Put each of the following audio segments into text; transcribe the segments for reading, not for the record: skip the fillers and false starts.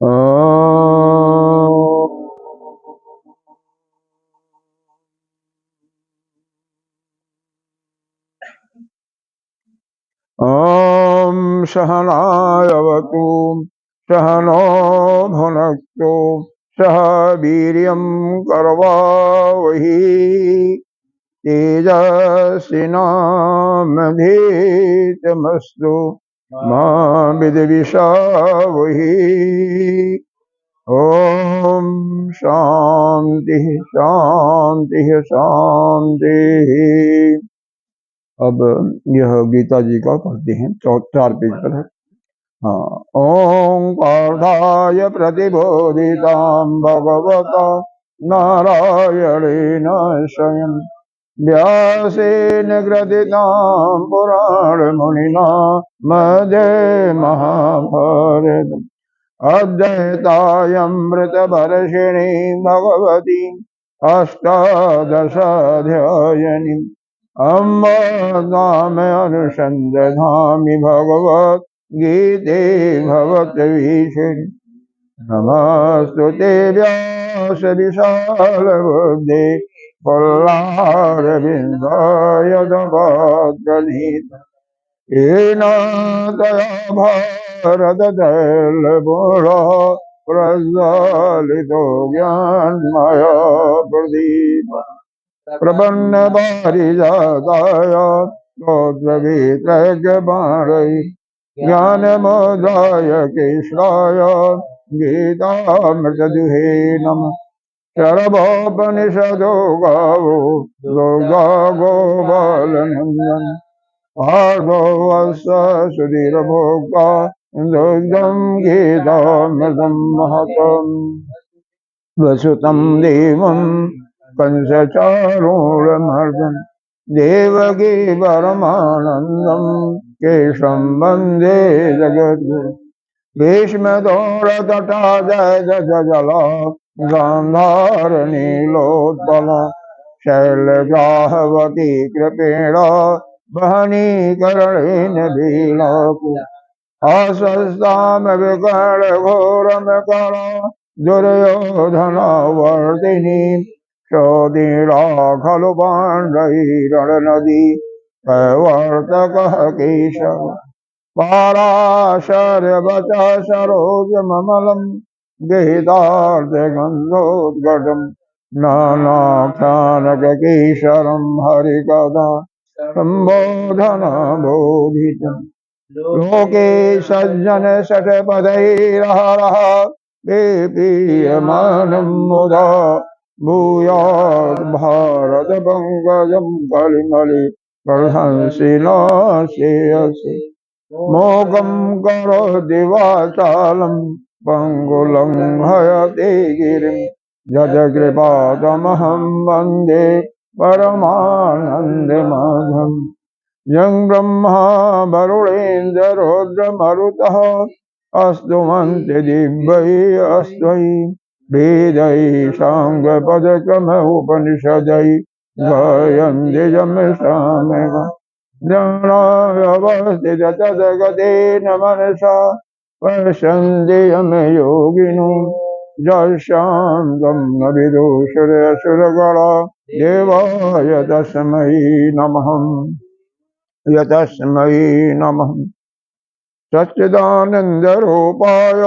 ॐ सहनावतु सहनो भुनक्तु सह वीर्यं करवावहि तेजस्विनामधीतमस्तु मा विद्विषावहि। ओम शांति शांति शांति। अब यह गीता जी का पढ़ते हैं, 4 पेज पर है। हाँ। ओंकाराय प्रतिबोधितां भगवता नारायणेन स्वयं व्यासेन ग्रथितां पुराणमुनिना मध्ये महाभारतम् अद्वैतायमृतवर्षिणीं भगवतीम् अष्टादशाध्यायिनीम् अम्ब नाम अनुसंदधामि भगवद्गीते भगवद्गीते नमस्तुते व्यास विशालबुद्धे फुल्लारविन्दाय भगवद्गीत येन तया भारततैलपूर्णा प्रज्वलितो ज्ञानमयो प्रदीपः प्रपन्नपारिजाताय स्तोत्रगीतज्ञपाणै ज्ञानमुद्राय कृष्णाय गीतामृतदुहे नमः। शरभोपनिषदो गावो दुर्गा गोपालनन्दन भार्गो वत्स सुधीरभोक्ता दुग्धं गीतामृतं महतम् वसुतं देवं कंसचारूढमर्दनं देवकी परमानन्दं केशवं वन्दे जगद्गुरुं भीष्मदोरतटा जयजला गान्धारनीलोत्पला शैलग्राहवती कृपेण वहनीकरणेन वीलापु अस्वस्तामविकलघोरमकरा दुर्योधनावर्तिनी चोदीरा खलु पाण्डैरणनदी प्रवर्तकः केशव पाराशर्यवचः सरोजममलं गीतार्धगन्धोद्गटम् नानाख्यानककेशरं हरिकथा सम्बोधनबोधितम् लोके सज्जन शतपदैरहरः पीयमानं मुदा भूयात् भारत पंकजं कलिमलि प्रशंसिनास्यसि मोकं करोति वाचालं पङ्गुलं हयते गिरिं यत्कृपातमहं वन्दे परमानन्दमाधवम् यं ब्रह्मा वरुणेन्द्ररुद्रमरुतः स्तुवन्ति दिव्यैः अस्त्वैः वेदैः साङ्गपदक्रमोपनिषदैः गायन्ति यं सामवेदं ज्ञानावस्थितः तद्गतेन मनसा पश्यन्ति यं योगिनो यस्यान्तं न विदुषुरसुरगणा देवाय तस्मै नमः यतस्मै नमः। सच्चिदानन्दरूपाय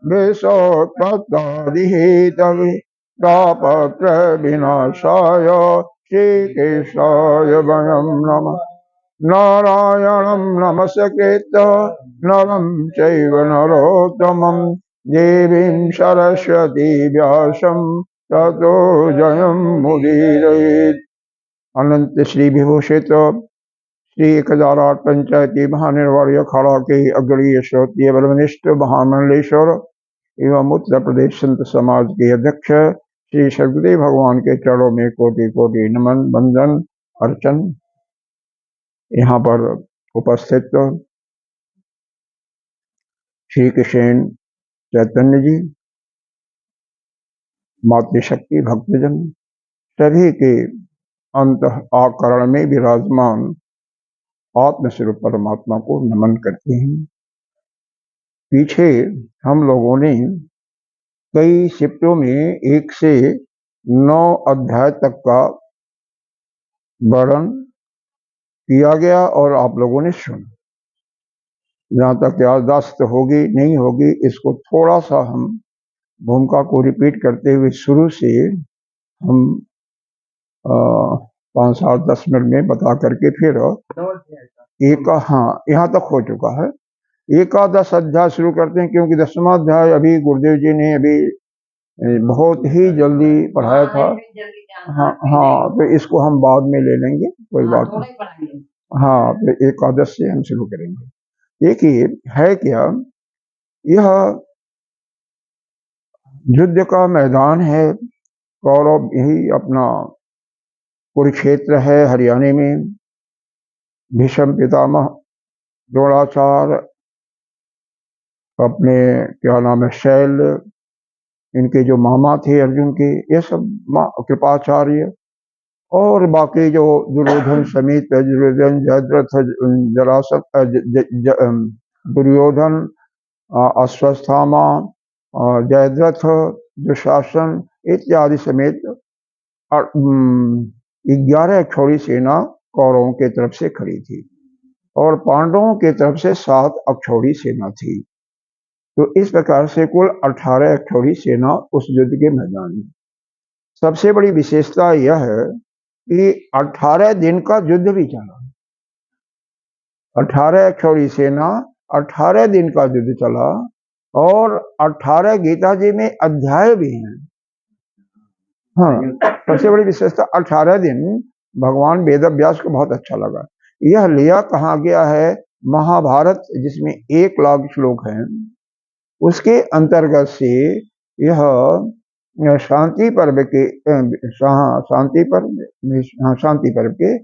विश्वोत्पत्त्यादिहेतवे तापत्रयविनाशाय श्रीकृष्णाय वयं नमः। नारायणं नमस्कृत्य नरं चैव नरोत्तमं देवीं सरस्वती व्यासं ततो जयं मुदीरयेत्। अनंत श्री विभूषित श्री 1008 पंचायती महानिर्वाणी अखाड़ा के अग्रणीय श्रोत्रिय ब्रह्मनिष्ठ महामंडलेश्वर एवं उत्तर प्रदेश संत समाज के अध्यक्ष श्री सदगुरुदेव भगवान के चरणों में कोटि कोटि नमन वंदन अर्चन। यहाँ पर उपस्थित श्री कृष्ण चैतन्य जी, मातृशक्ति भक्तजन सभी के अंत आकरण में विराजमान आत्मस्वरूप परमात्मा को नमन करते हैं। पीछे हम लोगों ने कई शिफ्टों में 1 से 9 अध्याय तक का वर्णन किया गया और आप लोगों ने सुना। जहाँ तक याददाश्त होगी नहीं होगी, इसको थोड़ा सा हम भूमिका को रिपीट करते हुए शुरू से हम 5, 7, 10 मिनट में बता करके फिर यहाँ तक हो चुका है। एकादश अध्याय शुरू करते हैं, क्योंकि 10वां अध्याय अभी गुरुदेव जी ने अभी बहुत ही जल्दी पढ़ाया था। हाँ, तो इसको हम बाद में ले लेंगे, कोई बात नहीं। हाँ, तो एकादश से हम शुरू करेंगे। देखिए, है क्या, यह युद्ध का मैदान है। कौरव यही अपना कुरुक्षेत्र है हरियाणा में। भीष्म पितामह द्रोणाचार्य, अपने क्या नाम है, शैल, इनके जो मामा थे अर्जुन के, ये सब कृपाचार्य, और बाकी जो दुर्योधन समेत दुर्योधन, जयद्रथ, दुर्योधन, अश्वत्थामा, जयद्रथ, दुशासन इत्यादि समेत 11 अक्षौहिणी सेना कौरवों के तरफ से खड़ी थी और पांडवों के तरफ से 7 अक्षौहिणी सेना थी। तो इस प्रकार से कुल 18 अक्षौहिणी सेना उस युद्ध के मैदान में। सबसे बड़ी विशेषता यह है कि 18 दिन का युद्ध भी चला। 18 अक्षौहिणी सेना 18 दिन का युद्ध चला और 18 गीता जी में अध्याय भी हैं। हाँ, सबसे बड़ी विशेषता 18 दिन भगवान वेद व्यास को बहुत अच्छा लगा। यह लिया कहा गया है, महाभारत जिसमें 1 लाख श्लोक हैं, उसके अंतर्गत से यह शांति पर्व के शांति पर्व के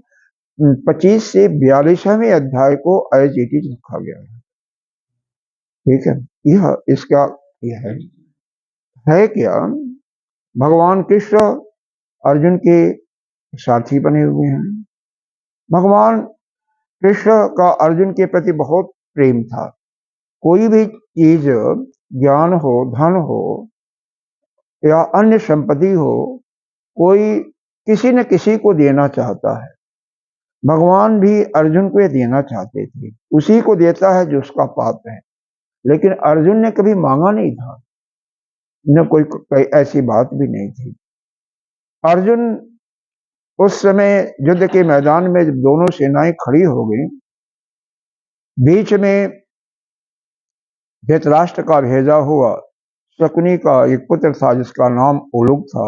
25 से 42वें अध्याय को एज इट इज रखा गया है। ठीक है, यह इसका यह है क्या, भगवान कृष्ण अर्जुन के साथी बने हुए हैं। भगवान कृष्ण का अर्जुन के प्रति बहुत प्रेम था। कोई भी चीज, ज्ञान हो, धन हो या अन्य संपत्ति हो, कोई किसी न किसी को देना चाहता है। भगवान भी अर्जुन को देना चाहते थे। उसी को देता है जो उसका पात्र है, लेकिन अर्जुन ने कभी मांगा नहीं था, न कोई ऐसी बात भी नहीं थी। अर्जुन उस समय युद्ध के मैदान में जब दोनों सेनाएं खड़ी हो गई, बीच में धृतराष्ट्र का भेजा हुआ शकुनी का एक पुत्र था जिसका नाम उलूक था।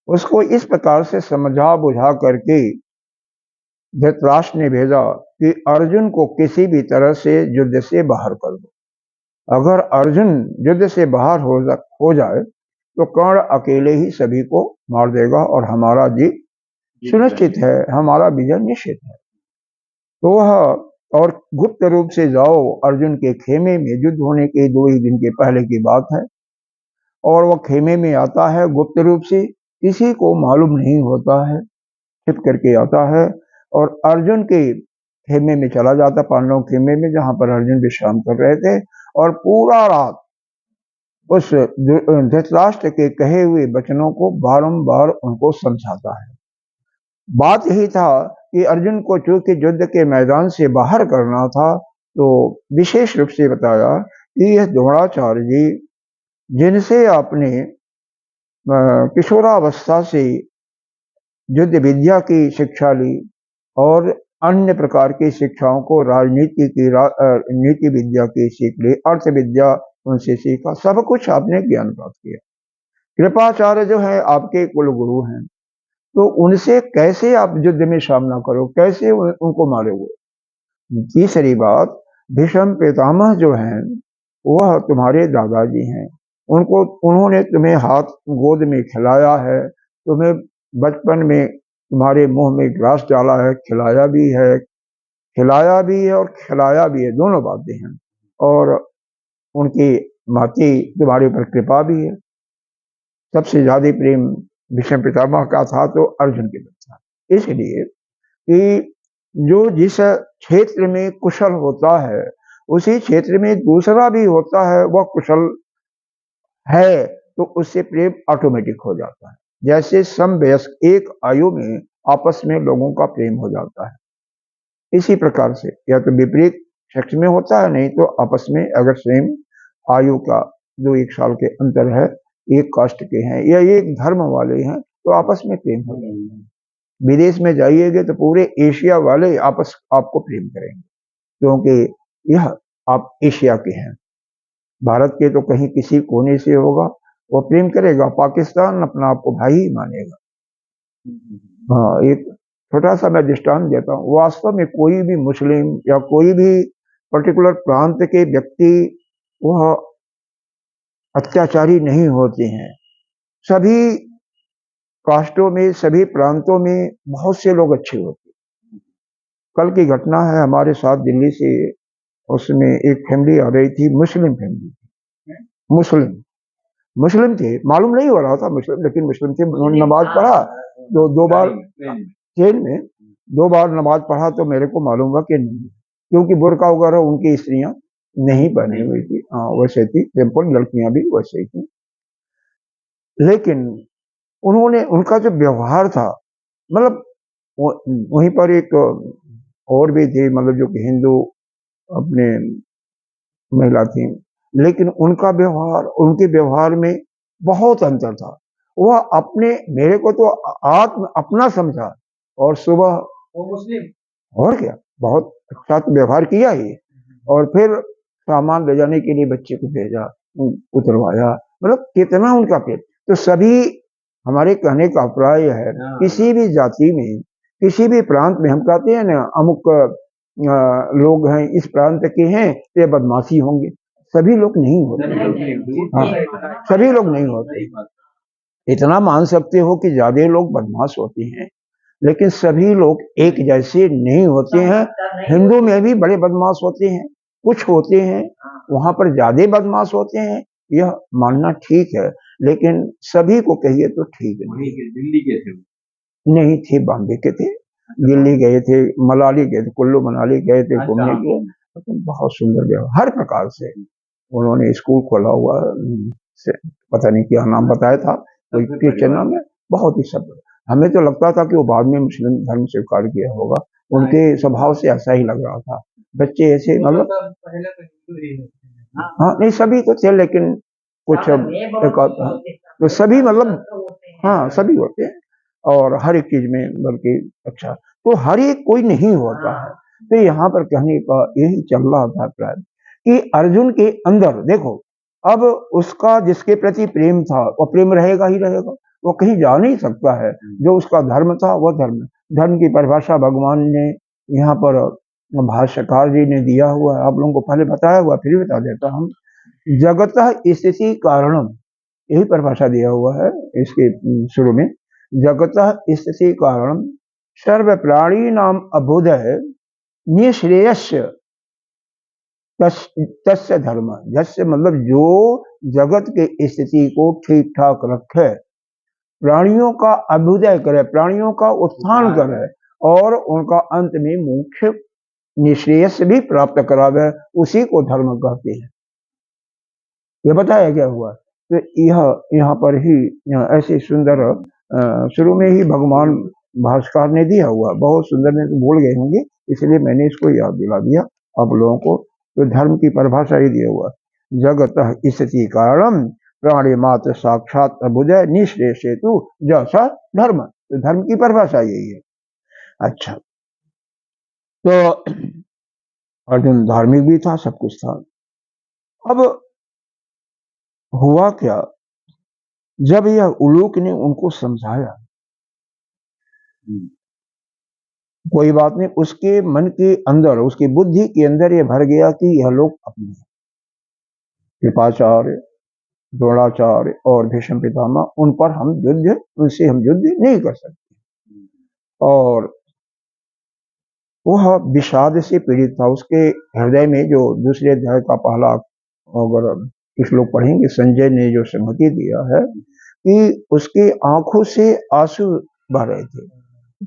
उसको इस प्रकार से समझा बुझा करके धृतराष्ट्र ने भेजा कि अर्जुन को किसी भी तरह से युद्ध से बाहर कर दो। अगर अर्जुन युद्ध से बाहर हो जाए तो कर्ण अकेले ही सभी को मार देगा और हमारा जीत सुनिश्चित है, हमारा विजय निश्चित है। तो वह और गुप्त रूप से जाओ अर्जुन के खेमे में, युद्ध होने के 2 ही दिन के पहले की बात है, और वह खेमे में आता है गुप्त रूप से, किसी को मालूम नहीं होता है, छिप करके आता है और अर्जुन के खेमे में चला जाता, पांडवों खेमे में जहां पर अर्जुन विश्राम कर रहे थे, और पूरा रात उस धृतराष्ट्र के कहे हुए वचनों को बारंबार उनको समझाता है। बात यही था कि अर्जुन को चूंकि युद्ध के मैदान से बाहर करना था, तो विशेष रूप से बताया कि यह द्रोणाचार्य जी, जिनसे आपने किशोरावस्था से युद्ध विद्या की शिक्षा ली और अन्य प्रकार की शिक्षाओं को, राजनीति की नीति विद्या की सीख ली, अर्थ विद्या उनसे सीखा, सब कुछ आपने ज्ञान प्राप्त किया। कृपाचार्य जो है आपके कुल गुरु हैं, तो उनसे कैसे आप युद्ध में सामना करो, कैसे उनको मारोगे। तीसरी बात, भीष्म पितामह जो हैं वह तुम्हारे दादाजी हैं, उन्होंने तुम्हें हाथ गोद में खिलाया है, तुम्हें बचपन में तुम्हारे मुंह में ग्रास डाला है, खिलाया भी है और खिलाया भी है, दोनों बातें हैं। और उनकी माती तुम्हारे ऊपर कृपा भी है। सबसे ज्यादा प्रेम भीष्म पितामह का था तो अर्जुन के तरफ था। इसलिए कि जो जिस क्षेत्र में कुशल होता है उसी क्षेत्र में दूसरा भी होता है, वह कुशल है, तो उससे प्रेम ऑटोमेटिक हो जाता है। जैसे समवयस्क एक आयु में आपस में लोगों का प्रेम हो जाता है, इसी प्रकार से या तो विपरीत सेक्स में होता है, नहीं तो आपस में अगर सेम आयु का जो 1 साल के अंतर है, एक कास्ट के हैं या एक धर्म वाले हैं, तो आपस में प्रेम हो जाता है। विदेश में जाइएगा तो पूरे एशिया वाले आपस आपको प्रेम करेंगे, क्योंकि यह आप एशिया के हैं। भारत के तो कहीं किसी कोने से होगा, वो प्रेम करेगा, पाकिस्तान अपना आपको भाई ही मानेगा। हाँ, एक छोटा सा मैं दृष्टांत देता हूँ। वास्तव में कोई भी मुस्लिम या कोई भी पर्टिकुलर प्रांत के व्यक्ति वह अत्याचारी नहीं होते हैं। सभी कास्टों में, सभी प्रांतों में बहुत से लोग अच्छे होते हैं। कल की घटना है हमारे साथ दिल्ली से, उसमें एक फैमिली आ रही थी, मुस्लिम फैमिली, मुस्लिम थे, मालूम नहीं हो रहा था मुस्लिम, लेकिन मुस्लिम थे। उन्होंने नमाज पढ़ा, दो बार ट्रेन में 2 बार नमाज पढ़ा, तो मेरे को मालूम हुआ कि नहीं, क्योंकि बुर्का वगैरह उनकी स्त्रियां नहीं पहनी हुई थी। हाँ, वैसे थी सिंपल, लड़कियां भी वैसे ही थी। लेकिन उन्होंने, उनका जो व्यवहार था, मतलब वहीं पर एक और भी थे, मतलब जो कि हिंदू अपने महिला थी, लेकिन उनका व्यवहार, उनके व्यवहार में बहुत अंतर था। वह अपने, मेरे को तो आत्म अपना समझा, और सुबह वो मुस्लिम और क्या बहुत अच्छा व्यवहार किया ही, और फिर सामान ले जाने के लिए बच्चे को भेजा, उतरवाया, मतलब कितना उनका प्रेम। तो सभी, हमारे कहने का अभिप्राय है, किसी भी जाति में, किसी भी प्रांत में, हम कहते हैं ना अमुक लोग हैं, इस प्रांत के हैं, तो ये बदमाशी होंगे, सभी लोग नहीं होते। हाँ, सभी लोग नहीं होते। इतना मान सकते हो कि ज्यादा लोग बदमाश होते हैं, लेकिन सभी लोग एक जैसे नहीं होते हैं। हिंदू में भी बड़े बदमाश होते हैं, कुछ होते हैं वहां पर ज्यादा बदमाश होते हैं, यह मानना ठीक है, लेकिन सभी को कहिए तो ठीक नहीं। दिल्ली के थे? नहीं थे, बॉम्बे के थे। दिल्ली गए थे, मनाली गए थे, कुल्लू मनाली गए थे घूमने के लिए। बहुत सुंदर व्यवहार, हर प्रकार से। उन्होंने स्कूल खोला हुआ, पता नहीं क्या नाम बताया था, कोई क्रिश्चियन नाम है, बहुत ही सब। हमें तो लगता था कि वो बाद में मुस्लिम धर्म स्वीकार किया होगा, उनके स्वभाव से ऐसा ही लग रहा था। बच्चे ऐसे, मतलब हाँ, नहीं सभी तो थे, लेकिन कुछ तो सभी, मतलब हाँ सभी होते हैं, और हर एक चीज में, बल्कि अच्छा, तो हर एक कोई नहीं होता है। तो यहाँ पर कहने का यही चल रहा था प्राय, कि अर्जुन के अंदर देखो, अब उसका जिसके प्रति प्रेम था, वो प्रेम रहेगा ही रहेगा, वो कहीं जा नहीं सकता है। जो उसका धर्म था वह धर्म, धर्म की परिभाषा भगवान ने यहाँ पर भाष्यकार जी ने दिया हुआ है, आप लोगों को पहले बताया हुआ, फिर बता देता हूँ। जगतः स्थिति कारणम, यही परिभाषा दिया हुआ है इसके शुरू में। जगतः स्थिति कारणम सर्व प्राणी नाम अभुदय निःश्रेयस्य तस्य धर्म। जस्य मतलब जो जगत के स्थिति को ठीक ठाक रखे, प्राणियों का अभ्युदय करे, प्राणियों का उत्थान करे, और उनका अंत में मुख्य निःश्रेयस भी प्राप्त करावे, उसी को धर्म कहते हैं। ये बताया क्या हुआ? तो यह यहाँ पर ही ऐसे सुंदर शुरू में ही भगवान भास्कर ने दिया हुआ, बहुत सुंदर, ने तो भूल गए होंगे, इसलिए मैंने इसको याद दिला दिया आप लोगों को। तो धर्म की परिभाषा ही दिया हुआ, जगत स्थिति कारणम प्राणी मात्र साक्षात अभुदय निःश्रेयस हेतु जैसा धर्म। तो धर्म की परिभाषा यही है। अच्छा, तो अर्जुन धार्मिक भी था, सब कुछ था। अब हुआ क्या, जब यह उलूक ने उनको समझाया, कोई बात नहीं, उसके मन के अंदर, उसकी बुद्धि के अंदर ये भर गया कि यह लोग अपने, कृपाचार्य, द्रोणाचार्य और भीष्म पितामह, उन पर हम युद्ध, उनसे हम युद्ध नहीं कर सकते। और वह विषाद से पीड़ित था, उसके हृदय में, जो दूसरे अध्याय का पहला, अगर कुछ लोग पढ़ेंगे, संजय ने जो संगति दिया है कि उसके आंखों से आंसू बह रहे थे,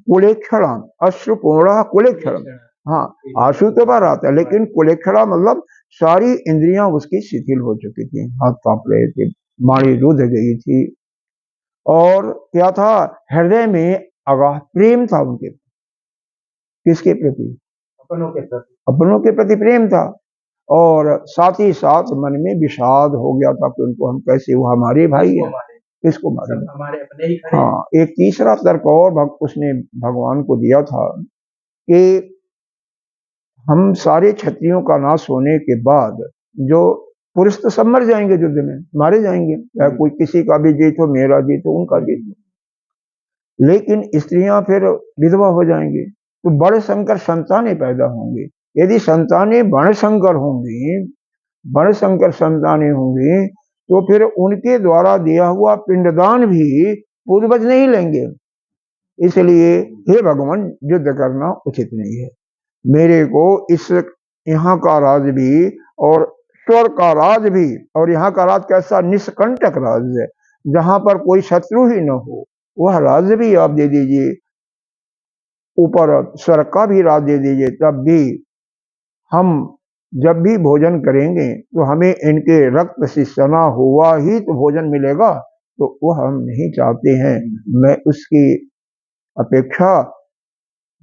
कुलेक्षणम अश्रुपूर्ण कुलेक्षणम, हाँ, आंसू तो बाहर आता है, लेकिन कुलेखड़ा मतलब सारी इंद्रियां उसकी शिथिल हो चुकी थी, हाथ कांप रहे थे, माड़ी रुध गई थी, और क्या था, हृदय में अगाध प्रेम था उनके, किसके प्रति, अपनों के प्रति प्रेम था, और साथ ही साथ मन में विषाद हो गया था कि उनको हम कैसे, वो हमारे भाई है, किसको मारे, हमारे अपने ही। हाँ, एक तीसरा तर्क और उसने भगवान को दिया था कि हम सारे क्षत्रियों का नाश होने के बाद जो पुरुष तो सब मर जाएंगे, युद्ध में मारे जाएंगे, या कोई किसी का भी जीत हो, मेरा जीत हो, उनका जीत हो, लेकिन स्त्रियां फिर विधवा हो जाएंगी, तो बड़े संकर संतानें पैदा होंगी, यदि संतानें बड़े संकर होंगी, बड़े संकर संतानें होंगी, तो फिर उनके द्वारा दिया हुआ पिंडदान भी पूर्वज नहीं लेंगे, इसलिए हे भगवान युद्ध करना उचित नहीं है, मेरे को इस यहाँ का राज भी और स्वर्ग का राज भी, और यहाँ का राज कैसा, निष्कंटक राज है, जहां पर कोई शत्रु ही न हो, वह राज भी आप दे दीजिए, ऊपर स्वर्ग का भी राज दे दीजिए, तब भी हम जब भी भोजन करेंगे तो हमें इनके रक्त से सना हुआ ही तो भोजन मिलेगा, तो वह हम नहीं चाहते हैं, मैं उसकी अपेक्षा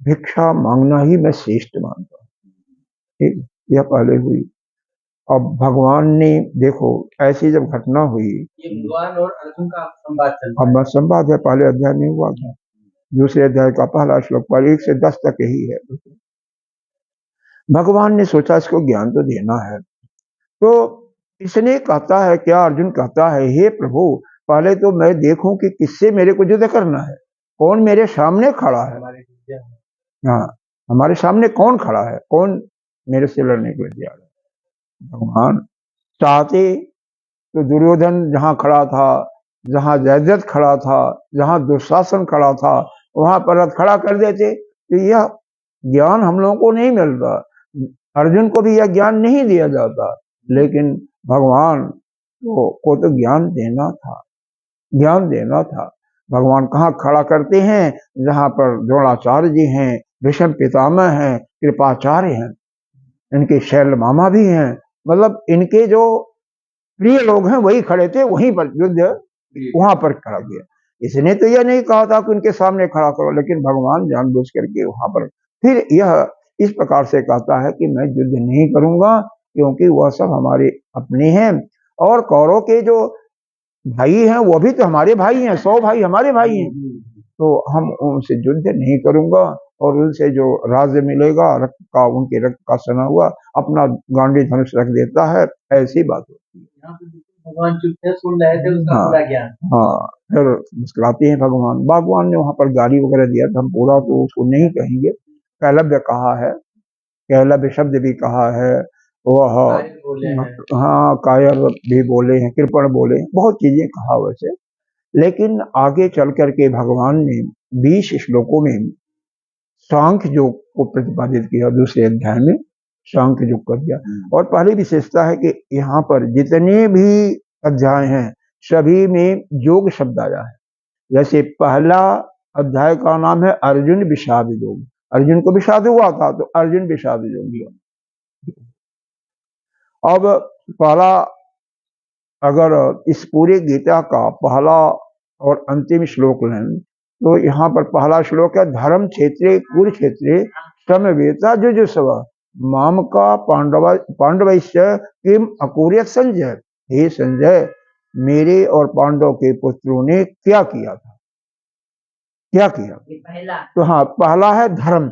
भिक्षा मांगना ही मैं श्रेष्ठ मानता हूँ। ठीक, यह पहले हुई। अब भगवान ने देखो ऐसी जब घटना हुई, ये भगवान और अर्जुन का संवाद चल रहा है, अब संवाद है, पहले अध्याय में हुआ था, दूसरे अध्याय का पहला श्लोक पर 1 से 10 तक यही है। भगवान ने सोचा इसको ज्ञान तो देना है, तो इसने कहता है, क्या अर्जुन कहता है, हे प्रभु पहले तो मैं देखूं कि किससे मेरे को युद्ध करना है, कौन मेरे सामने खड़ा है, हाँ, हमारे सामने कौन खड़ा है, कौन मेरे से लड़ने के लिए तैयार है। भगवान चाहते तो दुर्योधन जहां खड़ा था, जहां जयद्रथ खड़ा था, जहां दुशासन खड़ा था, वहां पर रथ खड़ा कर देते, तो यह ज्ञान हम लोगों को नहीं मिलता, अर्जुन को भी यह ज्ञान नहीं दिया जाता, लेकिन भगवान को तो ज्ञान देना था, ज्ञान देना था। भगवान कहाँ खड़ा करते हैं, जहां पर द्रोणाचार्य जी हैं, भीष्म पितामह हैं, कृपाचार्य हैं, इनके शैल मामा भी हैं, मतलब इनके जो प्रिय लोग हैं वही खड़े थे, वहीं पर युद्ध वहां पर खड़ा किया। इसने तो यह नहीं कहा था कि उनके सामने खड़ा करो, लेकिन भगवान जानबूझ करके वहां पर फिर यह इस प्रकार से कहता है कि मैं युद्ध नहीं करूंगा, क्योंकि वह सब हमारे अपने हैं, और कौरव के जो भाई हैं वो भी तो हमारे भाई हैं, 100 भाई हमारे भाई हैं, तो हम उनसे युद्ध नहीं करूंगा, और उनसे जो राज्य मिलेगा रक्त का, उनके रक्त का सना हुआ, अपना गांडी धनुष रख देता है, ऐसी बात होती है। भगवान चुपचाप सुन रहे थे उसका पूरा ज्ञान। हाँ, फिर मुस्कुराते हैं भगवान। भगवान ने वहां पर गाली वगैरह दिया था, हम पूरा तो उसको नहीं कहेंगे, कैलव्य कहा है, कैलव्य शब्द भी कहा है, वह हाँ कायर भी बोले हैं, कृपण बोले हैं, बहुत चीजें कहा वैसे, लेकिन आगे चल करके भगवान ने 20 श्लोकों में सांख्य योग को प्रतिपादित किया, दूसरे अध्याय में सांख्य योग कर दिया। और पहली विशेषता है कि यहाँ पर जितने भी अध्याय हैं सभी में योग शब्द आया है, जैसे पहला अध्याय का नाम है अर्जुन विषाद योग, अर्जुन को विषाद हुआ था तो अर्जुन विषाद योग। अब पहला, अगर इस पूरे गीता का पहला और अंतिम श्लोक लें तो यहाँ पर पहला श्लोक है, धर्म क्षेत्रे कुरुक्षेत्रे समवेता जुजुस्व माम का पांडवैश्य किम अकुर्यत संजय, हे संजय मेरे और पांडव के पुत्रों ने क्या किया था, क्या किया, पहला तो हाँ पहला है धर्म,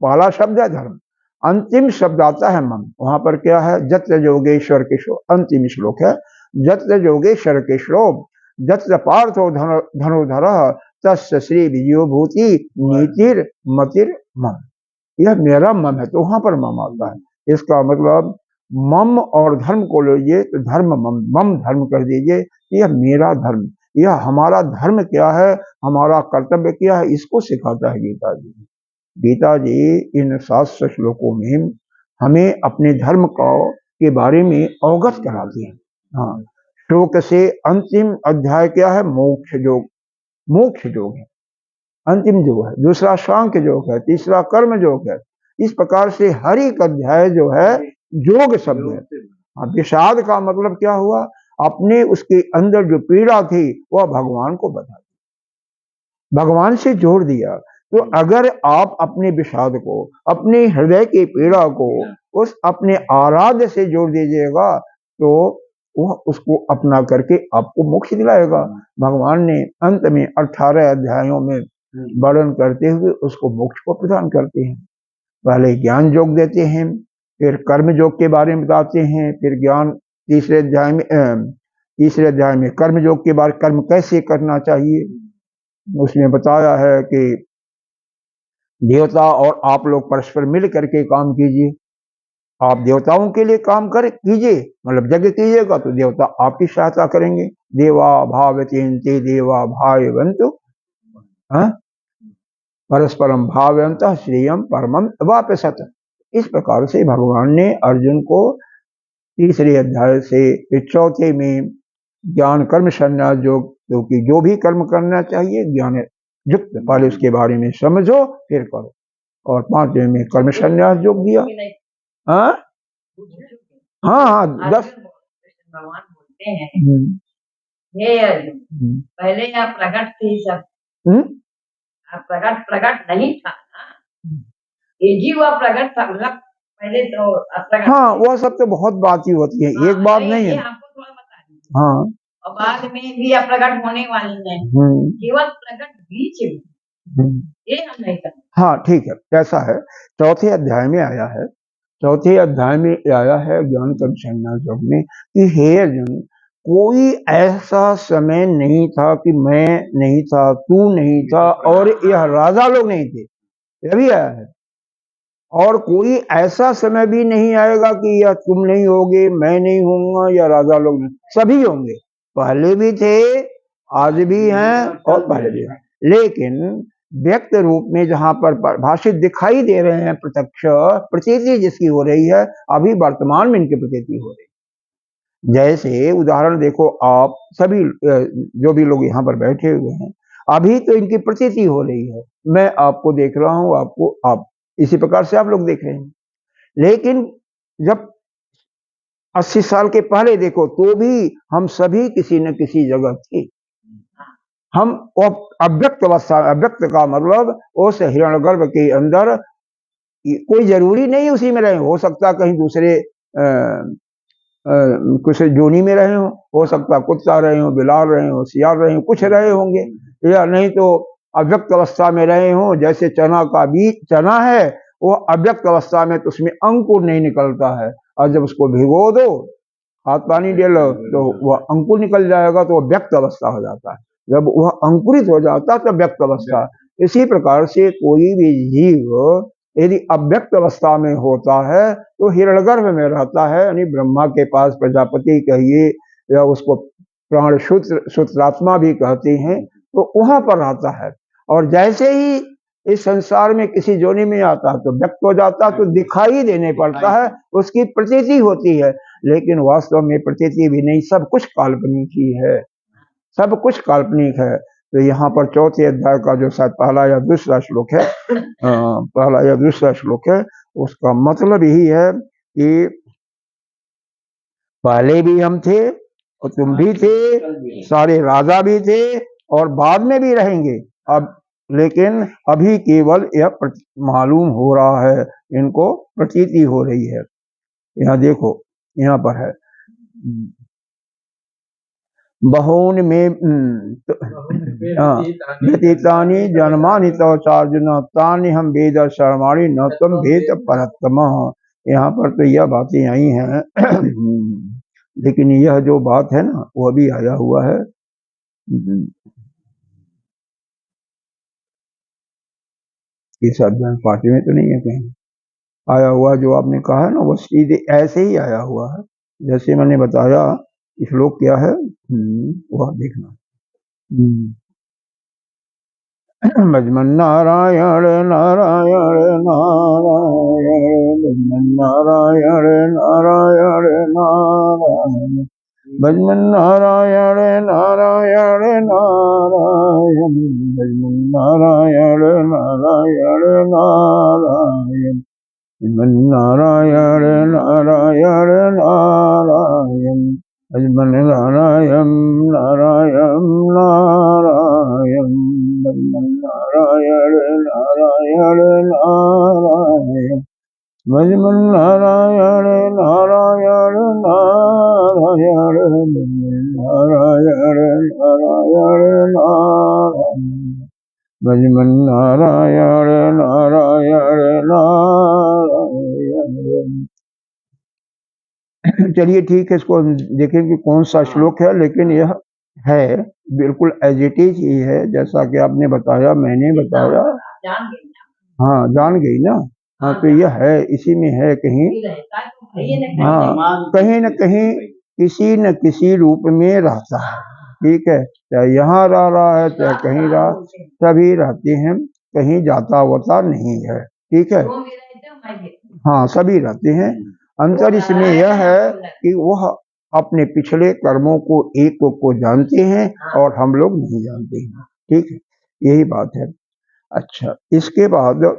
पहला शब्द है धर्म, अंतिम शब्द आता है मम, वहां पर क्या है, जत्र योगेश्वर केशव, अंतिम श्लोक है, जत्र योगेश्वर केशव जत्र पार्थो धनुर्धर तस्य श्री विजयो भूति नीतिर मतिर मम, यह मेरा मम है, तो वहां पर मम आता है। इसका मतलब मम और धर्म को लीजिए तो धर्म मम, मम धर्म कर दीजिए, यह मेरा धर्म, यह हमारा धर्म क्या है, हमारा कर्तव्य क्या है, इसको सिखाता है गीता जी। गीता जी इन 700 श्लोकों में हमें अपने धर्म के बारे में अवगत कराती है। हाँ, श्लोक से अंतिम अध्याय क्या है, मोक्ष योग, मोक्ष योग है अंतिम योग है, दूसरा सांख्य योग है, तीसरा कर्म योग है, इस प्रकार से हर एक अध्याय जो है योग शब्द है। हाँ, विषाद का मतलब क्या हुआ, अपने उसके अंदर जो पीड़ा थी वह भगवान को बता दी, भगवान से जोड़ दिया। तो अगर आप अपने विषाद को, अपने हृदय की पीड़ा को उस अपने आराध्य से जोड़ दीजिएगा तो वह उसको अपना करके आपको मोक्ष दिलाएगा। भगवान ने अंत में 18 अध्यायों में वर्णन करते हुए उसको मोक्ष को प्रदान करते हैं। पहले ज्ञान योग देते हैं, फिर कर्म योग के बारे में बताते हैं, फिर ज्ञान तीसरे अध्याय में कर्म योग के बारे, कर्म कैसे करना चाहिए उसमें बताया है कि देवता और आप लोग परस्पर मिल करके काम कीजिए। आप देवताओं के लिए काम कर कीजिए, मतलब यज्ञ कीजिएगा तो देवता आपकी सहायता करेंगे। देवा भावयन्ते देवा भावयन्तु परस्परम भावयन्त श्रेयम परमम वापसत। इस प्रकार से भगवान ने अर्जुन को तीसरे अध्याय से चौथे में ज्ञान कर्म संन्यास योग, क्योंकि जो भी कर्म करना चाहिए ज्ञान युक्त पहले उसके बारे में समझो फिर करो, और 5वें में कर्म संन्यास योग दिया। हाँ हाँ 10 भगवान बोलते हैं, हे अर्जुन पहले आप प्रकट थे सब, आप प्रकट नहीं था ना, ये जीव प्रकट था, मतलब पहले तो अप्रकट। हाँ वह सब तो बहुत बात ही होती है, एक बात नहीं है। आपको थोड़ा बता दीजिए। हाँ और बाद में भी अप्रकट होने वाली है, केवल प्रकट बीच में, ये हम नहीं करते। हाँ ठीक है, कैसा है, चौथे अध्याय में आया है, चौथे अध्याय में आया है ज्ञान कर्म संन्यास योग में कि हे अर्जुन, कोई ऐसा समय नहीं था कि मैं नहीं था, तू नहीं था और यह राजा लोग नहीं थे, यह भी आया है। और कोई ऐसा समय भी नहीं आएगा कि यह तुम नहीं होगे, मैं नहीं होऊंगा या राजा लोग नहीं, सभी होंगे, पहले भी थे, आज भी हैं और पहले भी हैं। लेकिन व्यक्त रूप में जहां पर भाषित दिखाई दे रहे हैं, प्रत्यक्ष प्रतीति जिसकी हो रही है, अभी वर्तमान में इनकी प्रतीति हो रही है। जैसे उदाहरण देखो, आप सभी जो भी लोग यहाँ पर बैठे हुए हैं, अभी तो इनकी प्रतीति हो रही है, मैं आपको देख रहा हूँ, आपको आप इसी प्रकार से आप लोग देख रहे हैं। लेकिन जब 80 साल के पहले देखो तो भी हम सभी किसी न किसी जगह थे। हम अव्यक्त अवस्था, अव्यक्त का मतलब उस हिरण्यगर्भ के अंदर, कोई जरूरी नहीं उसी में रहे, हो सकता कहीं दूसरे कुछ जोनी में रहे हो सकता कुत्ता रहे हो, बिलाल रहे हो, सियार रहे हो, कुछ रहे होंगे, या नहीं तो अव्यक्त अवस्था में रहे हो। जैसे चना का बीज, चना है वो अव्यक्त अवस्था में, तो उसमें अंकुर नहीं निकलता है, और जब उसको भिगो दो, हाथ पानी दे लो, तो वह अंकुर निकल जाएगा, तो वह व्यक्त अवस्था हो जाता है। जब वह अंकुरित हो जाता है तो व्यक्त अवस्था। इसी प्रकार से कोई भी जीव यदि अव्यक्त अवस्था में होता है तो हिरण्यगर्भ में रहता है, यानी ब्रह्मा के पास, प्रजापति कहिए या उसको प्राण सूत्रात्मा भी कहते हैं, तो वहां पर रहता है। और जैसे ही इस संसार में किसी जोनि में आता है तो व्यक्त हो जाता है, तो दिखाई देने पड़ता है, उसकी प्रतीति होती है, लेकिन वास्तव में प्रतीति भी नहीं, सब कुछ काल्पनिक ही है, सब कुछ काल्पनिक है। तो यहाँ पर चौथे अध्याय का जो शायद पहला या दूसरा श्लोक है, पहला या दूसरा श्लोक है, उसका मतलब यही है कि पहले भी हम थे और तुम भी थे, सारे राजा भी थे और बाद में भी रहेंगे अब, लेकिन अभी केवल यह मालूम हो रहा है, इनको प्रतीति हो रही है। यहाँ देखो, यहाँ पर है बहून में व्यतीतानि जन्मानि तव चार्जुन तानि हम वेद शर्माणि न तुम वेद परतम। यहाँ पर तो यह बातें आई हैं लेकिन यह जो बात है ना वह भी आया हुआ है। इस अध्ययन पार्टी में तो नहीं है, कहीं आया हुआ जो आपने कहा है ना, वो सीधे ऐसे ही आया हुआ है जैसे मैंने बताया। श्लोक क्या है वह देखना। भजमन नारायण नारायण नारायण, भजमन नारायण नारायण नारायण, भजमन नारायण नारायण नारायण, भजमन नारायण नारायण नारायण। नारायण नारायण नारायण भजमन नारायण नारायण नारायण भजमन नारायण नारायण नारायण भजमन नारायण नारायण नारायण नारायण नारायण नारायण भजमन नारायण नारायण नारायण। चलिए ठीक है, इसको देखें कि कौन सा श्लोक है, लेकिन यह है बिल्कुल एज इट इज ही है, जैसा कि आपने बताया, मैंने बताया। हाँ जान गई ना। हाँ तो यह है, इसी में है कहीं, हाँ कहीं न कहीं किसी न किसी रूप में रहता है। ठीक है, चाहे यहाँ रह रहा है चाहे कहीं रहा, सभी रहते हैं, कहीं जाता होता नहीं है। ठीक है, हाँ सभी रहते हैं। अंतर इसमें यह है कि वह अपने पिछले कर्मों को एक को जानते हैं और हम लोग नहीं जानते हैं। ठीक है, यही बात है। अच्छा, इसके बाद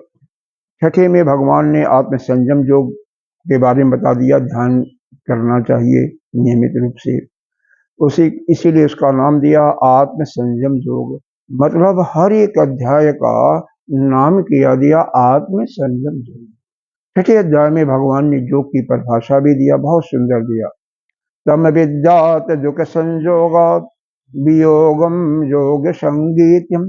छठे में भगवान ने आत्म संयम योग के बारे में बता दिया, ध्यान करना चाहिए नियमित रूप से, उसी इसीलिए उसका नाम दिया आत्म संयम योग। मतलब हर एक अध्याय का नाम किया दिया आत्म संयम योग। छठे अध्याय में भगवान ने योग की परिभाषा भी दिया, बहुत सुंदर दिया। तम विद्यात दुख संयोगात वियोगम योग संगीतम।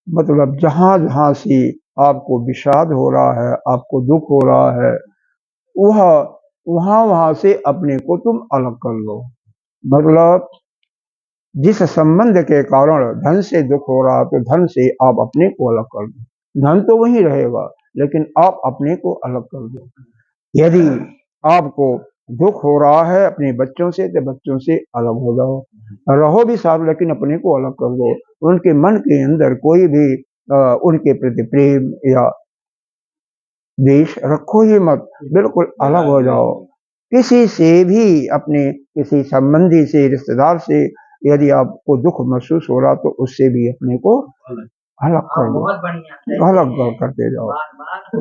मतलब जहां जहां से आपको विषाद हो रहा है, आपको दुख हो रहा है, वह वहां से अपने को तुम अलग कर लो। मतलब जिस संबंध के कारण धन से दुख हो रहा, तो धन से आप अपने को अलग कर दो। धन तो वही रहेगा, लेकिन आप अपने को अलग कर दो। यदि आपको दुख हो रहा है अपने बच्चों से, तो बच्चों से अलग हो जाओ, रहो भी साथ लेकिन अपने को अलग कर दो। उनके मन के अंदर कोई भी उनके प्रति प्रेम या द्वेष रखो ही मत, बिल्कुल अलग हो जाओ। किसी से भी, अपने किसी संबंधी से, रिश्तेदार से यदि आपको दुख महसूस हो रहा, तो उससे भी अपने को अलग कर दो, अलग करते जाओ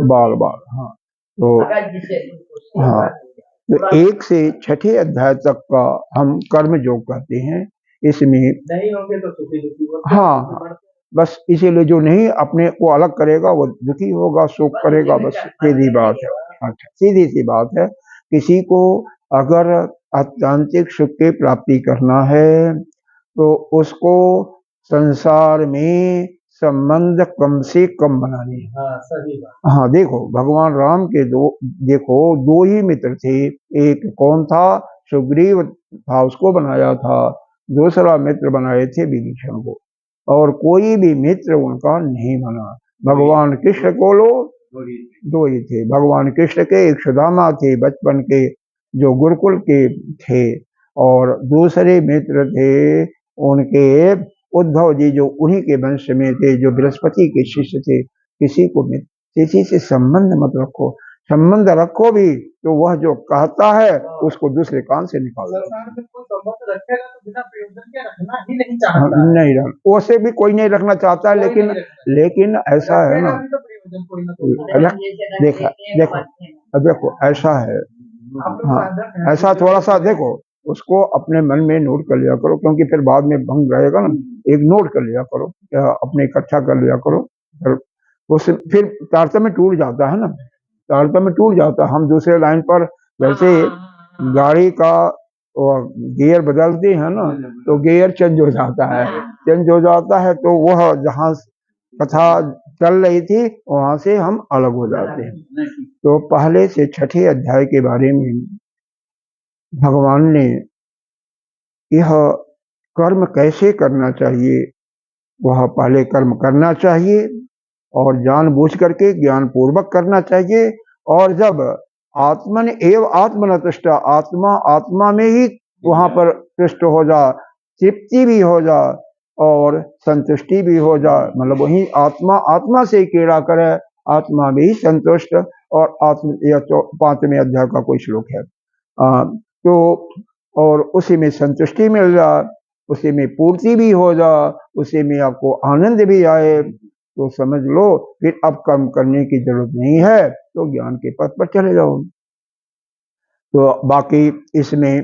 बार बार। हाँ तो हाँ, तो 1 से 6 अध्याय तक का हम कर्म योग कहते हैं। इसमें नहीं होंगे तो सुखी दुखी, हाँ बस इसीलिए जो नहीं अपने को अलग करेगा वो दुखी होगा, शोक करेगा, बस सीधी बात है। अच्छा, सीधी सी बात है। किसी को अगर आत्यंतिक सुख की प्राप्ति करना है, तो उसको संसार में संबंध कम से कम बनाने हैं। हाँ सही बात। हाँ देखो, भगवान राम के दो ही मित्र थे। एक कौन था? सुग्रीव था, उसको बनाया था। दूसरा मित्र बनाए थे विभीषण को, और कोई भी मित्र उनका नहीं बना। भगवान कृष्ण को लो, दो ही थे। भगवान कृष्ण के एक सुदामा थे बचपन के, जो गुरुकुल के थे, और दूसरे मित्र थे उनके उद्धव जी, जो उन्हीं के वंश में थे, जो बृहस्पति के शिष्य थे। किसी से संबंध मत रखो, संबंध रखो भी तो वह जो कहता है उसको दूसरे कान से निकाल दो। संबंध रखेगा तो बिना प्रयोजन के रखना ही नहीं चाहता, नहीं रख, वैसे भी कोई नहीं रखना चाहता है, लेकिन ऐसा है ना, देखो ऐसा है। हाँ ऐसा थोड़ा सा देखो, उसको अपने मन में नोट कर लिया करो, क्योंकि फिर बाद में भंग रहेगा ना। एक नोट कर लिया करो, अपने इकट्ठा कर लिया करो, फिर तारतम्य टूट जाता है ना, तारतम्य टूट जाता है। हम दूसरे लाइन पर जैसे गाड़ी का गियर बदलते हैं ना, तो गियर चेंज हो जाता है, तो वह जहाँ कथा चल रही थी वहां से हम अलग हो जाते हैं। तो पहले से 6 अध्याय के बारे में भगवान ने यह कर्म कैसे करना चाहिए, वह पहले कर्म करना चाहिए और जानबूझ करके ज्ञान पूर्वक करना चाहिए। और जब आत्मन एव आत्मनतुष्टा, आत्मा में ही वहां पर तुष्ट हो जा, तृप्ति भी हो जा और संतुष्टि भी हो जा, मतलब वही आत्मा से कीड़ा करे, आत्मा में ही संतुष्ट। और यह 5वें अध्याय का कोई श्लोक है। तो और उसी में संतुष्टि मिल जा, उसी में पूर्ति भी हो जा, उसी में आपको आनंद भी आए, तो समझ लो फिर अब कर्म करने की जरूरत नहीं है, तो ज्ञान के पथ पर चले जाओ। तो बाकी इसमें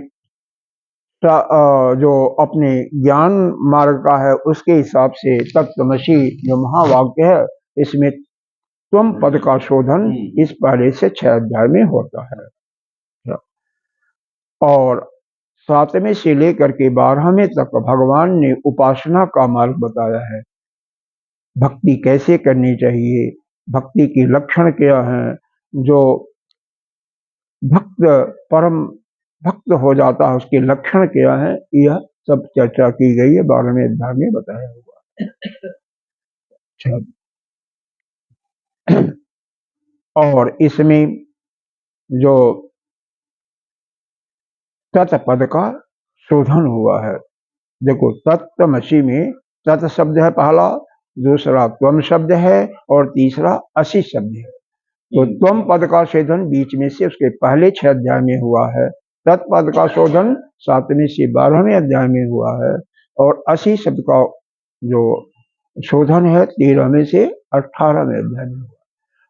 जो अपने ज्ञान मार्ग का है उसके हिसाब से तत्त्वमसी जो महावाक्य है, इसमें त्वम पद का शोधन इस पहले से 6 अध्याय में होता है। और 7वें से लेकर के 12वें तक भगवान ने उपासना का मार्ग बताया है। भक्ति कैसे करनी चाहिए, भक्ति के लक्षण क्या हैं, जो भक्त परम भक्त हो जाता है उसके लक्षण क्या है, यह सब चर्चा की गई है 12वें अध्याय में बताया हुआ। और इसमें जो तत्पद का शोधन हुआ है, देखो तत्त्वमसी में तत् शब्द है पहला, दूसरा त्वम शब्द है और तीसरा असी शब्द है। तो त्वम पद का शोधन बीच में से उसके पहले 6 अध्याय में हुआ है, तत्पद का शोधन 7वें से 12वें अध्याय में हुआ है, और असी शब्द का जो शोधन है 13वें से 18वें अध्याय में हुआ।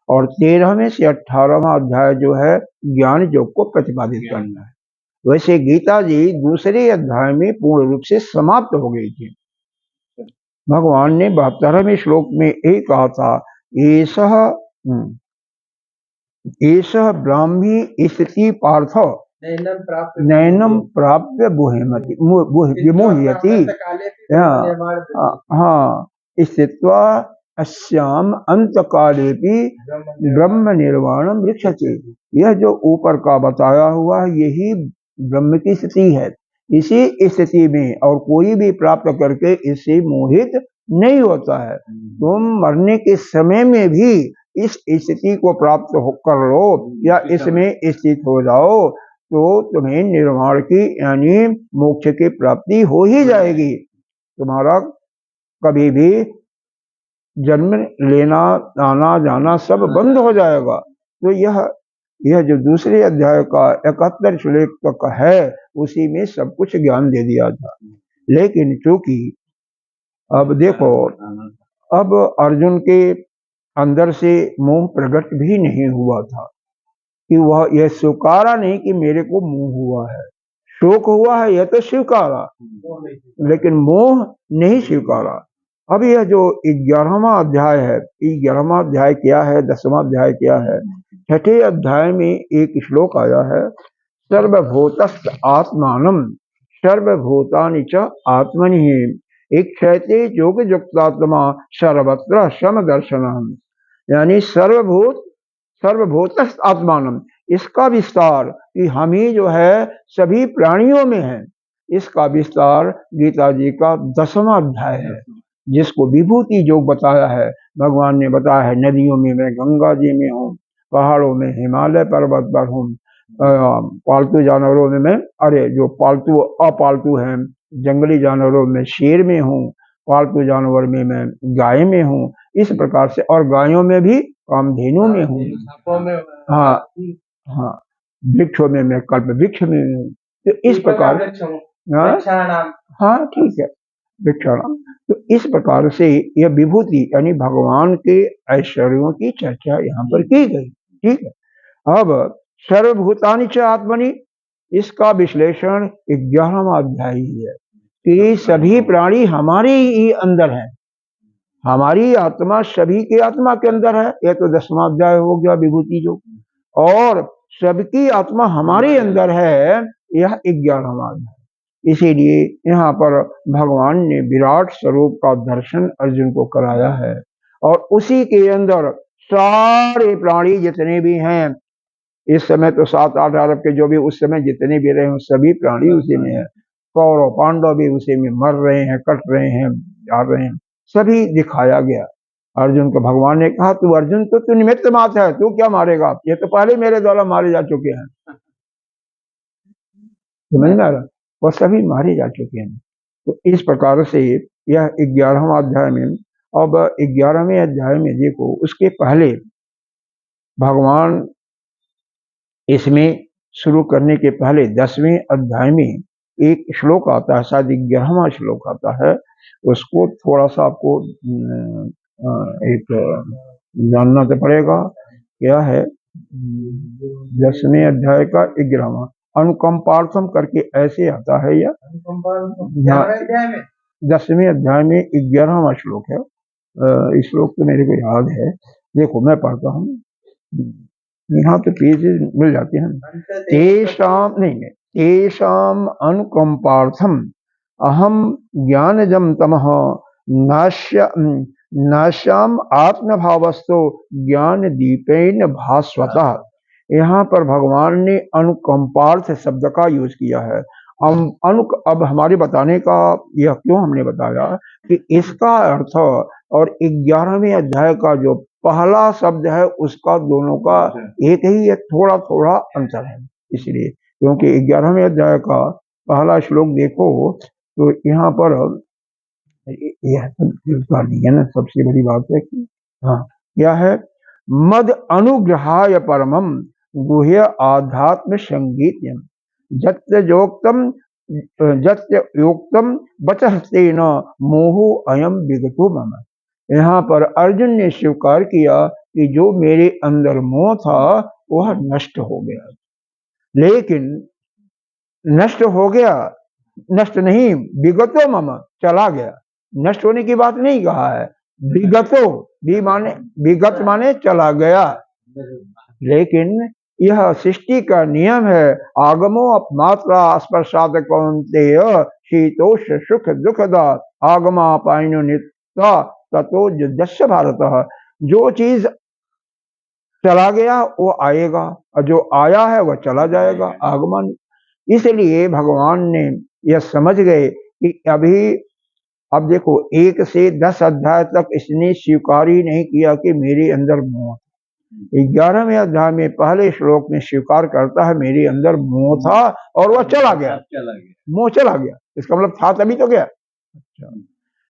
और 13वें से 18वां अध्याय जो है ज्ञान योग को प्रतिपादित करना है। वैसे गीता जी दूसरे अध्याय में पूर्ण रूप से समाप्त हो गई थी। भगवान ने 72वें श्लोक में एक कहा था, एषः ब्राह्मी स्थिति पार्थ नैनम प्राप्य विमुह्यति। हाँ, स्थित्वा अस्याम अंतकालेपि ब्रह्म निर्वाणम वृक्षते। यह जो ऊपर का बताया हुआ है यही ब्रह्म की स्थिति है। इसी स्थिति में और कोई भी प्राप्त करके इससे मोहित नहीं होता है। तुम मरने के समय में भी इस स्थिति को प्राप्त कर लो या इसमें स्थित हो जाओ तो तुम्हें निर्वाण की यानी मोक्ष की प्राप्ति हो ही जाएगी। तुम्हारा कभी भी जन्म लेना आना जाना सब बंद हो जाएगा। तो यह जो दूसरे अध्याय का 71 श्लोक तक है उसी में सब कुछ ज्ञान दे दिया था। लेकिन चूंकि अब देखो, अब अर्जुन के अंदर से मोह प्रकट भी नहीं हुआ था कि वह यह स्वीकारा नहीं कि मेरे को मोह हुआ है। शोक हुआ है यह तो स्वीकारा, लेकिन मोह नहीं स्वीकारा। अब यह जो 11वां अध्याय है, 11वां अध्याय क्या है, 10वां अध्याय क्या है, 6ठे अध्याय में एक श्लोक आया है, सर्वभूतस्थ आत्मानम सर्वभूतानि च आत्मनि इक्षते योग युक्तात्मा सर्वत्र समदर्शनम। यानी सर्वभूतस्थ आत्मानम, इसका विस्तार कि हम ही जो है सभी प्राणियों में है, इसका विस्तार गीता जी का 10वां अध्याय है, जिसको विभूति योग बताया है। भगवान ने बताया है नदियों में मैं गंगा जी में हूँ, पहाड़ों में हिमालय पर्वत पर हूँ, पालतू जानवरों में मैं जो पालतू अपालतू हैं जंगली जानवरों में शेर में हूँ, पालतू जानवर में मैं गाय में हूँ, इस प्रकार से, और गायों में भी कामधेनु में हूँ, हाँ वृक्षों में मैं कल्प वृक्ष में हूँ। तो इस प्रकार हाँ ठीक है वृक्षाणाम। तो इस प्रकार से यह विभूति यानी भगवान के ऐश्वर्यों की चर्चा यहाँ पर की गई। ठीक है। अब सर्वभूतानि च आत्मनि, इसका विश्लेषण 11वां अध्याय ही है कि सभी प्राणी हमारे ही अंदर हैं, हमारी आत्मा सभी के आत्मा के अंदर है। यह तो 10वां अध्याय हो गया विभूति जो, और सबकी आत्मा हमारे अंदर है, यह 11वां अध्याय। इसीलिए यहाँ पर भगवान ने विराट स्वरूप का दर्शन अर्जुन को कराया है, और उसी के अंदर सारे प्राणी जितने भी हैं, इस समय तो 7-8 अरब के जो भी उस समय जितने भी रहे सभी प्राणी उसी में है। कौरव पांडव भी उसी में मर रहे हैं, कट रहे हैं, जा रहे हैं, सभी दिखाया गया। अर्जुन को भगवान ने कहा तू अर्जुन तो तू निमित्त मात्र है, तू क्या मारेगा, ये तो पहले मेरे द्वारा मारे जा चुके हैं। समझ में आ रहा, वह सभी मारे जा चुके हैं। तो इस प्रकार से यह 11वां अध्याय में, अब 11वें अध्याय में देखो उसके पहले भगवान इसमें शुरू करने के पहले 10वें अध्याय में एक श्लोक आता है, शायद 11वां श्लोक आता है, उसको थोड़ा सा आपको एक जानना तो पड़ेगा, क्या है 10वें अध्याय का 11वां अनुकंपार्थम करके ऐसे आता है यह 10वें अध्याय में 11वां श्लोक है। इस श्लोक तो मेरे को याद है, देखो मैं पढ़ता हूँ, यहाँ तो पेजेस मिल जाते हैं। तेषाम नहीं, तेषाम अनुकंपार्थम अहम ज्ञानजम तमः नाश्याम आत्मभावस्तो ज्ञान दीपेन भास्वतः। यहाँ पर भगवान ने अनुकंपार्थ शब्द का यूज किया है। अब हमारे बताने का यह क्यों हमने बताया कि इसका अर्थ और 11वें अध्याय का जो पहला शब्द है उसका दोनों का एक ही है, थोड़ा थोड़ा अंतर है। इसलिए क्योंकि 11वें अध्याय का पहला श्लोक देखो तो यहाँ पर यह नहीं है ना, सबसे बड़ी बात है कि हाँ क्या है, मद अनुग्रहाय परमम गुह्य आध्यात्म संगीतम जत्योक्तम बचस्तेन मोहो अयम विगतो मम। यहाँ पर अर्जुन ने स्वीकार किया कि जो मेरे अंदर मोह था वह नष्ट हो गया, लेकिन नष्ट हो गया, नष्ट नहीं, विगतो मम चला गया। नष्ट होने की बात नहीं कहा है, विगतो विगत माने चला गया। लेकिन यह सृष्टि का नियम है, आगमो अपमात्रा स्पर्शात कौन्तेय शीतोष्ण सुख दुखदा आगमा पाइनो नित्या ततो युद्धस्य भारत। जो चीज चला गया वो आएगा और जो आया है वह चला जाएगा, आगमन। इसलिए भगवान ने यह समझ गए कि अभी अब देखो 1 से 10 अध्याय तक इसने स्वीकार ही नहीं किया कि मेरे अंदर मोह। 11वें अध्याय में पहले श्लोक में स्वीकार करता है मेरे अंदर मोह था और वह चला गया, मोह चला गया, इसका मतलब था तभी तो गया। अच्छा,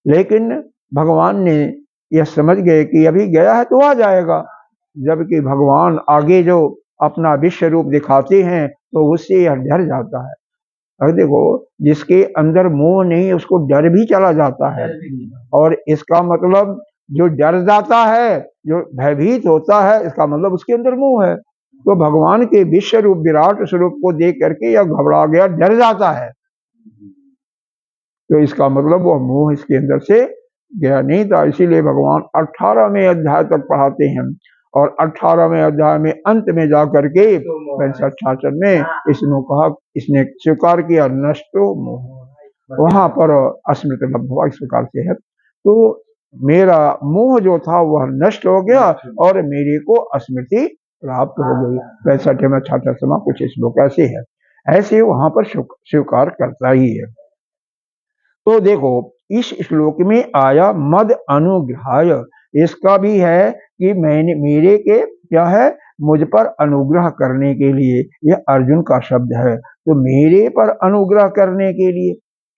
लेकिन भगवान ने यह समझ गए कि अभी गया है तो आ जाएगा, जबकि भगवान आगे जो अपना विश्व रूप दिखाते हैं तो उससे यह डर जाता है। अरे देखो, जिसके अंदर मोह नहीं उसको डर भी चला जाता है, और इसका मतलब जो डर जाता है, जो भयभीत होता है, इसका मतलब उसके अंदर मोह है। तो भगवान के विश्व रूप विराट स्वरूप को देख करके यह घबरा गया, डर जाता है, तो इसका मतलब वह मोह इसके अंदर से गया नहीं था। इसीलिए भगवान 18वें अध्याय तक पढ़ाते हैं, और 18वें अध्याय में अंत में जाकर के 65-66 में इसने कहा, इसने स्वीकार किया नष्टो मोह, वहां पर अस्मृति लब्धवा इस प्रकार से है। तो मेरा मोह जो था वह नष्ट हो गया और मेरे को स्मृति प्राप्त हो गई। 65 में 66 कुछ श्लोक ऐसे है, ऐसे वहां पर स्वीकार करता ही है। तो देखो इस श्लोक में आया मद अनुग्रहाय, इसका भी है कि मैंने मेरे के क्या है, मुझ पर अनुग्रह करने के लिए, यह अर्जुन का शब्द है। तो मेरे पर अनुग्रह करने के लिए,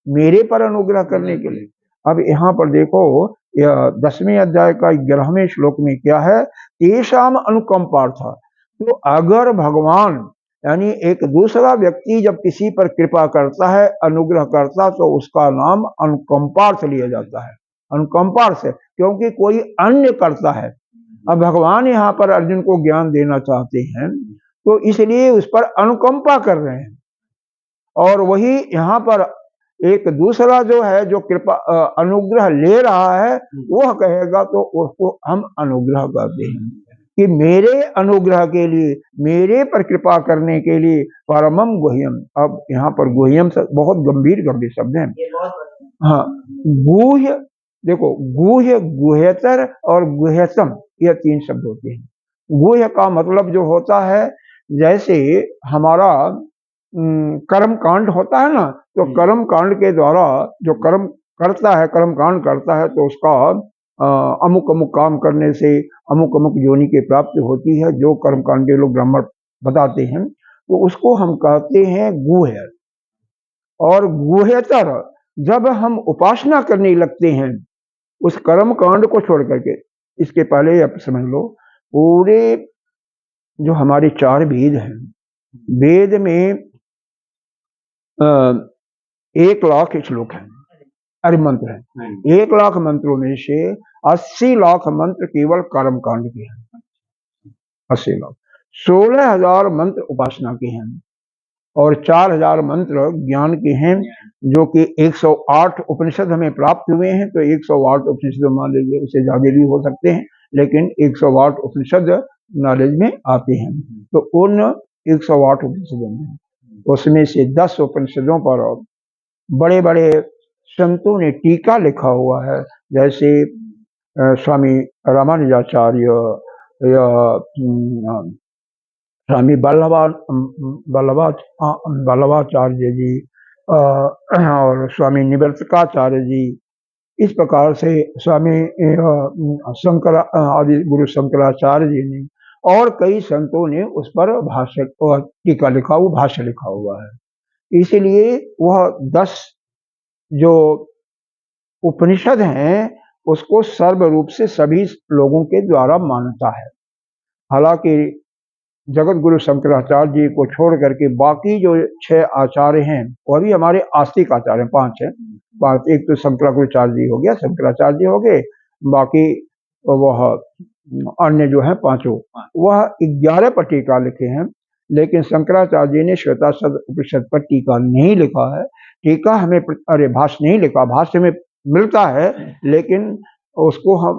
मेरे पर अनुग्रह करने के लिए। अब यहाँ पर देखो यह 10वें अध्याय का 11वें श्लोक में क्या है, तेषाम अनुकंपार्थ। तो अगर भगवान यानी एक दूसरा व्यक्ति जब किसी पर कृपा करता है, अनुग्रह करता, तो उसका नाम अनुकंपार्थ लिया जाता है, अनुकंपार्थ है, क्योंकि कोई अन्य करता है। अब भगवान यहाँ पर अर्जुन को ज्ञान देना चाहते हैं तो इसलिए उस पर अनुकंपा कर रहे हैं, और वही यहाँ पर एक दूसरा जो है जो कृपा अनुग्रह ले रहा है वह कहेगा तो उसको हम अनुग्रह करते हैं कि मेरे अनुग्रह के लिए, मेरे पर कृपा करने के लिए परमम गुह्यम। अब यहाँ पर गुह्यम बहुत गंभीर गंभीर शब्द हैं। हाँ, गुह्य देखो, गुह्य, गुह्यतर और गुह्यतम, यह 3 शब्द होते हैं। गुह्य का मतलब जो होता है, जैसे हमारा कर्म कांड होता है ना, तो कर्म कांड के द्वारा जो कर्म करता है, कर्म कांड करता है, तो उसका अमुक अमुक काम करने से अमुक अमुक योनि की प्राप्ति होती है, जो कर्म कांड लोग ब्राह्मण बताते हैं, तो उसको हम कहते हैं गुह्य। और गुह्यतर जब हम उपासना करने लगते हैं उस कर्म कांड को छोड़ करके, इसके पहले आप समझ लो, पूरे जो हमारे 4 वेद हैं, वेद में 1 लाख श्लोक हैं, अरे मंत्र हैं। 1 लाख मंत्रों में से 80 लाख मंत्र केवल कर्म कांड के हैं, 80 लाख। 16,000 मंत्र उपासना के हैं और 4,000 मंत्र ज्ञान के हैं, जो कि 108 उपनिषद हमें प्राप्त हुए हैं। तो 108 उपनिषद मान लीजिए, उससे ज्यादा भी हो सकते हैं, लेकिन 108 उपनिषद नॉलेज में आते हैं। तो उन 108 उपनिषदों में, उसमें से 10 उपनिषदों पर बड़े बड़े संतों ने टीका लिखा हुआ है, जैसे स्वामी रामानुजाचार्य या स्वामी बल्लभाचार्य जी और स्वामी निवर्तकाचार्य जी, इस प्रकार से स्वामी शंकर आदि गुरु शंकराचार्य जी ने और कई संतों ने उस पर भाष्य टीका लिखा हुआ, भाष्य लिखा हुआ है। इसीलिए वह 10 जो उपनिषद हैं उसको सर्व रूप से सभी लोगों के द्वारा मान्यता है। हालांकि जगत गुरु शंकराचार्य जी को छोड़ करके बाकी जो 6 आचार्य हैं वह भी हमारे आस्तिक आचार्य हैं, 5 हैं। एक तो शंकराचार्य जी हो गया, शंकराचार्य जी हो गए, बाकी वह अन्य जो है 5 वह 11 पर टीका लिखे हैं। लेकिन शंकराचार्य जी ने श्वेताश्वतर उपनिषद पर टीका नहीं लिखा है। टीका हमें भाष्य नहीं लिखा, भाष्य में मिलता है, लेकिन उसको हम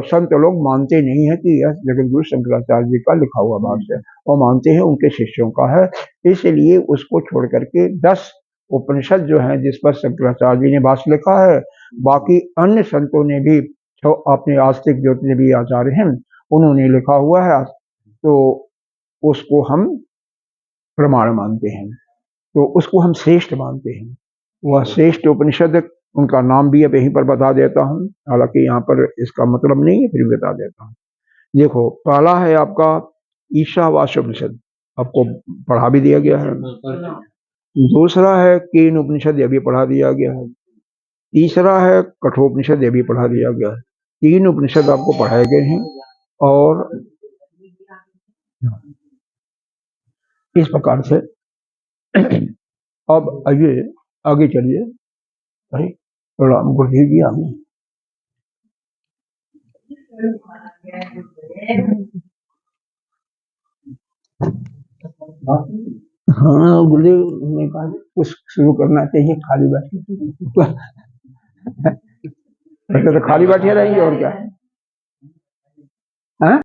संत लोग मानते नहीं है कि यह जगत गुरु शंकराचार्य जी का लिखा हुआ भाष्य है, वो मानते हैं उनके शिष्यों का है। इसलिए उसको छोड़ करके 10 उपनिषद जो हैं जिस पर शंकराचार्य जी ने भाष्य लिखा है, बाकी अन्य संतों ने भी, अपने आस्तिक जितने भी आचार्य हैं उन्होंने लिखा हुआ है, तो उसको हम प्रमाण मानते हैं, तो उसको हम श्रेष्ठ मानते हैं। वह श्रेष्ठ उपनिषद, उनका नाम भी अब यहीं पर बता देता हूँ, हालांकि यहाँ पर इसका मतलब नहीं है, फिर बता देता हूँ। देखो, पहला है आपका ईशावास्य उपनिषद, आपको पढ़ा भी दिया गया है। दूसरा है केन उपनिषद, यह भी पढ़ा दिया गया है। तीसरा है कठोपनिषद, यह भी पढ़ा दिया गया है। 3 उपनिषद आपको पढ़ाए गए हैं। और इस प्रकार से अब आगे चलिए। अरे राम गुरुदेव जी हमें हाँ, गुरुदेव ने कहा कुछ शुरू करना चाहिए, खाली बैठे तो खाली बैठे रहेंगे और क्या।